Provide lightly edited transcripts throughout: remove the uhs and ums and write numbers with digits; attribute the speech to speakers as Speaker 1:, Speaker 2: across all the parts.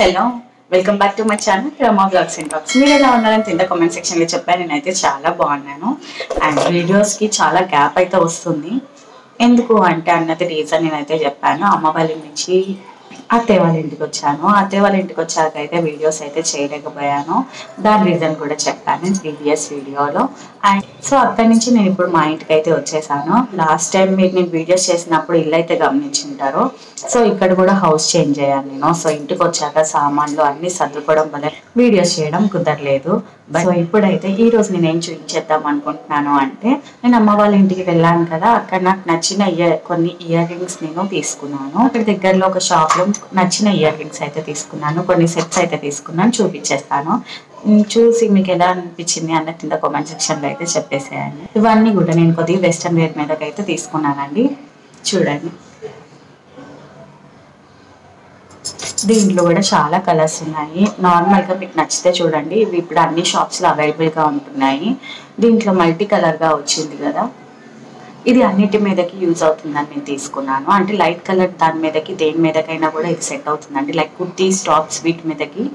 Speaker 1: Hello welcome back to my channel Rama blogs and talks. మీరు ఎలా ఉన్నారని కింద కామెంట్ సెక్షన్లో చెప్పాను. నేనైతే చాలా బాగున్నాను. అండ్ వీడియోస్కి చాలా గ్యాప్ అయితే వస్తుంది. ఎందుకు అంటే అన్నది రీజన్ నేనైతే చెప్పాను. అమ్మ వాళ్ళ నుంచి అత్తయ్య వాళ్ళ ఇంటికి వచ్చాను. అత్తయ్య వాళ్ళ ఇంటికి వచ్చాక అయితే వీడియోస్ అయితే చేయలేకపోయాను. దాని రీజన్ కూడా చెప్పాను ప్రీవియస్ వీడియోలో. అండ్ సో అక్కడి నుంచి నేను ఇప్పుడు మా ఇంటికి అయితే వచ్చేసాను. లాస్ట్ టైం మీరు నేను వీడియోస్ చేసినప్పుడు ఇల్లు అయితే గమనించుంటారు. సో ఇక్కడ కూడా హౌస్ చేంజ్ అయ్యాను నేను. సో ఇంటికి వచ్చాక సామాన్లు అన్ని సర్దుకోవడం వల్ల వీడియోస్ చేయడం కుదరలేదు. సో ఇప్పుడైతే ఈ రోజు నేను ఏం చూపించేద్దాం అనుకుంటున్నాను అంటే, నేను అమ్మ వాళ్ళ ఇంటికి వెళ్ళాను కదా, అక్కడ నాకు నచ్చిన కొన్ని ఇయర్ రింగ్స్ నేను తీసుకున్నాను. అక్కడ దగ్గరలో ఒక షాప్ లో నచ్చిన ఇయర్ రింగ్స్ అయితే తీసుకున్నాను. కొన్ని సెట్స్ అయితే తీసుకున్నాను, చూపించేస్తాను. చూసి మీకు ఎలా అనిపించింది అన్న కింద కామెంట్ సెక్షన్లో అయితే చెప్పేసేయండి. ఇవన్నీ కూడా నేను కొద్దిగా వెస్ట్రన్ వేర్ మీదకి అయితే తీసుకున్నానండి. చూడండి, దీంట్లో కూడా చాలా కలర్స్ ఉన్నాయి. నార్మల్గా మీకు నచ్చితే చూడండి, ఇవి ఇప్పుడు అన్ని షాప్స్లో అవైలబుల్గా ఉంటున్నాయి. దీంట్లో మల్టీ కలర్గా వచ్చింది కదా, ఇది అన్నిటి మీదకి యూజ్ అవుతుందని నేను తీసుకున్నాను. అంటే లైట్ కలర్ దాని మీదకి దేని మీదకైనా కూడా ఇది సెట్ అవుతుందండి. లైక్ కుర్తీస్, టాప్స్ వీటి మీదకి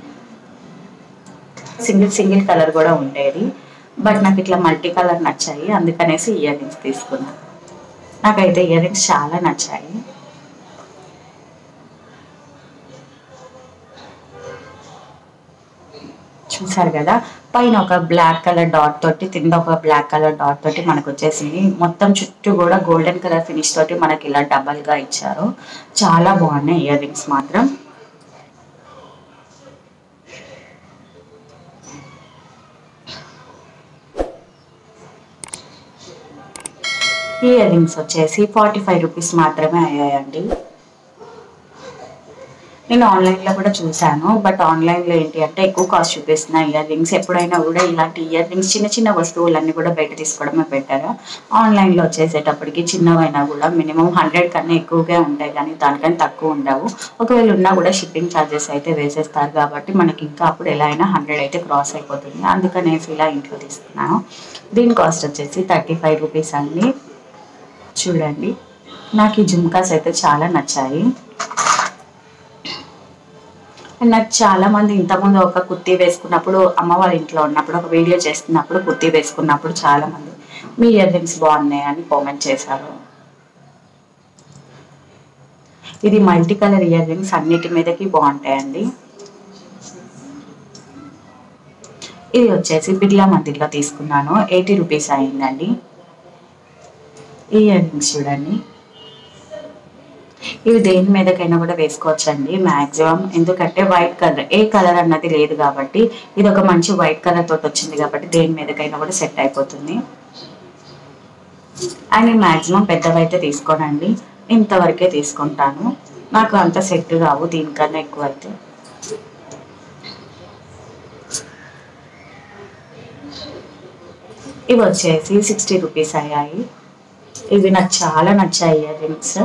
Speaker 1: సింగిల్ కలర్ కూడా ఉండేది. బట్ నాకు ఇట్లా మల్టీ కలర్ నచ్చాయి, అందుకనేసి ఇయర్ రింగ్స్ తీసుకున్నాను. నాకైతే ఇయర్ రింగ్స్ చాలా నచ్చాయి. చూసారు కదా, పైన ఒక బ్లాక్ కలర్ డాట్ తోటి, కింద ఒక బ్లాక్ కలర్ డాట్ తోటి మనకు వచ్చేసింది. మొత్తం చుట్టూ కూడా గోల్డెన్ కలర్ ఫినిష్ తోటి మనకి ఇలా డబల్ గా ఇచ్చారు. చాలా బాగున్నాయి ఇయర్ రింగ్స్ మాత్రం. ఇయర్ రింగ్స్ వచ్చేసి 45 రూపీస్ మాత్రమే అయ్యాయండి. నేను ఆన్లైన్లో కూడా చూశాను, బట్ ఆన్లైన్లో ఏంటి అంటే ఎక్కువ కాస్ట్ చూపిస్తున్నాయి ఇయర్ రింగ్స్. ఎప్పుడైనా కూడా ఇలాంటి ఇయర్ రింగ్స్ చిన్న చిన్న వస్తువులన్నీ కూడా బయట తీసుకోవడమే బెటర్. ఆన్లైన్లో వచ్చేసేటప్పటికి చిన్నవైనా కూడా మినిమం 100 కన్నా ఎక్కువగా ఉంటాయి, కానీ దానికన్నా తక్కువ ఉండవు. ఒకవేళ ఉన్నా కూడా షిప్పింగ్ ఛార్జెస్ అయితే వేసేస్తారు కాబట్టి మనకి ఇంకా అప్పుడు ఎలా అయినా 100 అయితే క్రాస్ అయిపోతుంది. అందుకనేసి ఇలా ఇంట్లో తీసుకున్నాను. దీని కాస్ట్ వచ్చేసి 35 రూపీస్ అండి. చూడండి, నాకు ఈ జుమ్కాస్ అయితే చాలా నచ్చాయి. నాకు చాలా మంది ఇంతకుముందు ఒక కుర్తీ వేసుకున్నప్పుడు, అమ్మ వాళ్ళ ఇంట్లో ఉన్నప్పుడు ఒక వీడియో చేస్తున్నప్పుడు కుర్తీ వేసుకున్నప్పుడు చాలా మంది మీ ఇయర్ రింగ్స్ బాగున్నాయి అని కామెంట్ చేశారు. ఇది మల్టీ కలర్ ఇయర్ రింగ్స్, అన్నిటి మీదకి బాగుంటాయండి. ఇది వచ్చేసి బిర్లా మందిర్లో తీసుకున్నాను. 80 రూపీస్ అయిందండి. ఈ ఇయర్ రింగ్స్ చూడండి, ఇవి దేని మీదకైనా కూడా వేసుకోవచ్చండి మ్యాక్సిమం. ఎందుకంటే వైట్ కలర్, ఏ కలర్ అన్నది లేదు కాబట్టి, ఇది ఒక మంచి వైట్ కలర్ తోటి వచ్చింది కాబట్టి దేని మీదకైనా కూడా సెట్ అయిపోతుంది. అండ్ మ్యాక్సిమం పెద్దవైతే తీసుకోనండి, ఇంతవరకే తీసుకుంటాను. నాకు అంత సెట్ కావు, దీనికన్నా ఎక్కువ అయితే. ఇవి వచ్చేసి 60 రూపీస్ అయ్యాయి. ఇవి నాకు చాలా నచ్చాయి ఇయర్ రింగ్స్.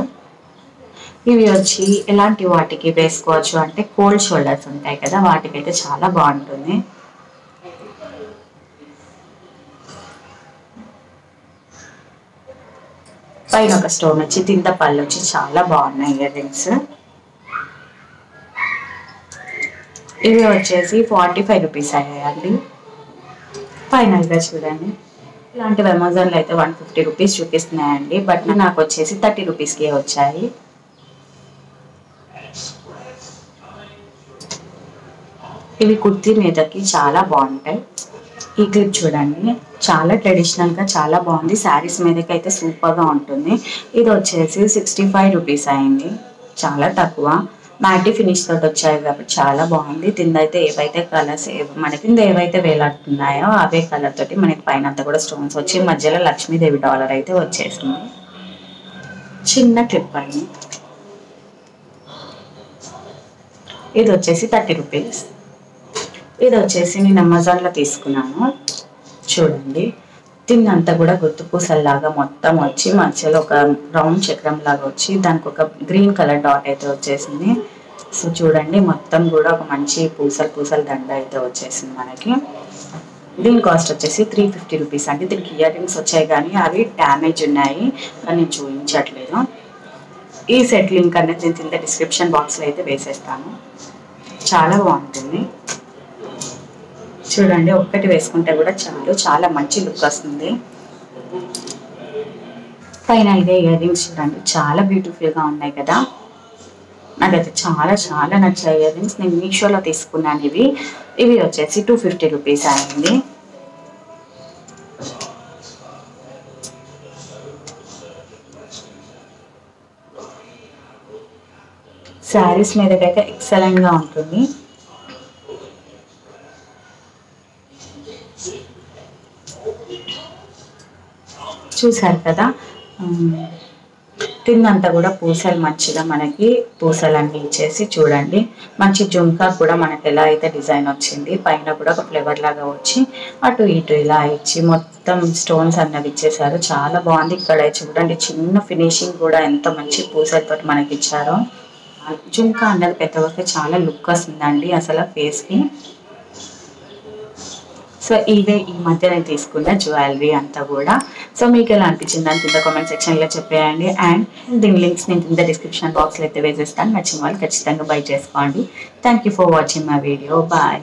Speaker 1: ఇవి వచ్చి ఎలాంటి వాటికి వేసుకోవచ్చు అంటే, కోల్డ్ షోల్డర్స్ ఉంటాయి కదా, వాటికైతే చాలా బాగుంటుంది. పైన ఒక స్టోన్ వచ్చి, కింద పళ్ళు వచ్చి చాలా బాగున్నాయి ఇయర్ రింగ్స్. ఇవి వచ్చేసి 45 రూపీస్ అయ్యాయండి. ఫైనల్గా చూడండి, ఇలాంటివి అమెజాన్లో అయితే 150 రూపీస్ చూపిస్తున్నాయండి, బట్ నాకు వచ్చేసి 30 రూపీస్కే వచ్చాయి. ఇవి కుర్తీ మీదకి చాలా బాగుంటాయి. ఈ క్లిప్ చూడండి, చాలా ట్రెడిషనల్గా చాలా బాగుంది. శారీస్ మీదకి అయితే సూపర్గా ఉంటుంది. ఇది వచ్చేసి 65 రూపీస్ అయింది, చాలా తక్కువ. మ్యాటీ ఫినిష్ తోటి వచ్చాయి కాబట్టి చాలా బాగుంది. కింద అయితే ఏవైతే కలర్స్ మనకి కింద ఏవైతే వేలాడుతున్నాయో అవే కలర్ తోటి మనకి పైన అంతా కూడా స్టోన్స్ వచ్చి మధ్యలో లక్ష్మీదేవి డాలర్ అయితే వచ్చేసింది. చిన్న క్లిప్ అండి. ఇది వచ్చేసి 30 రూపీస్. ఇది వచ్చేసి నేను అమెజాన్లో తీసుకున్నాను. చూడండి, తిన్నంతా కూడా గుత్తు పూసల్లాగా మొత్తం వచ్చి మధ్యలో ఒక రౌండ్ చక్రం లాగా వచ్చి దానికి ఒక గ్రీన్ కలర్ డాట్ అయితే వచ్చేసింది. సో చూడండి, మొత్తం కూడా ఒక మంచి పూసల దండ అయితే వచ్చేసింది మనకి. దీని కాస్ట్ వచ్చేసి 350 రూపీస్ అండి. దీనికి ఇయర్ రింగ్స్ వచ్చాయి కానీ అవి డ్యామేజ్ ఉన్నాయి, కానీ నేను చూపించట్లేదు. ఈ సెట్ లింక్ అనేది నేను కింద డిస్క్రిప్షన్ బాక్స్లో అయితే వేసేస్తాను. చాలా బాగుంటుంది. చూడండి, ఒక్కటి వేసుకుంటే కూడా చాలా మంచి లుక్ వస్తుంది. ఫైనల్గా ఇయర్ రింగ్స్ చూడండి, చాలా బ్యూటిఫుల్గా ఉన్నాయి కదా. నాకైతే చాలా నచ్చాయి ఇయర్ రింగ్స్. నేను మీషోలో తీసుకున్నాను. ఇవి వచ్చేసి 250 రూపీస్ అయింది. శారీస్ మీదకైతే ఎక్సలెంట్గా ఉంటుంది. చూసారు కదా, కిందంతా కూడా పూసలు మంచిగా మనకి పూసలన్నీ ఇచ్చేసి చూడండి, మంచి జుంకా కూడా మనకి ఎలా అయితే డిజైన్ వచ్చింది, పైన కూడా ఒక ఫ్లేవర్ లాగా వచ్చి అటు ఇటు ఇలా ఇచ్చి మొత్తం స్టోన్స్ అన్నది ఇచ్చేసారు. చాలా బాగుంది. ఇక్కడ చూడండి, చిన్న ఫినిషింగ్ కూడా ఎంత మంచి పూసలతో మనకి ఇచ్చారో. జుంకా అన్నది పెద్దగా చాలా లుక్ వస్తుందండి అసలు ఫేస్కి. సో ఇవే ఈ మధ్య నేను తీసుకున్న జ్యువెలరీ అంతా కూడా. సో మీకు ఎలా అనిపించింది అని కింద కామెంట్ సెక్షన్లో చెప్పేయండి. అండ్ దీని లింక్స్ నేను కింద డిస్క్రిప్షన్ బాక్స్లో అయితే వేసేస్తాను. నచ్చిన వాళ్ళు ఖచ్చితంగా బై చేసుకోండి. Thank you for watching my video. Bye.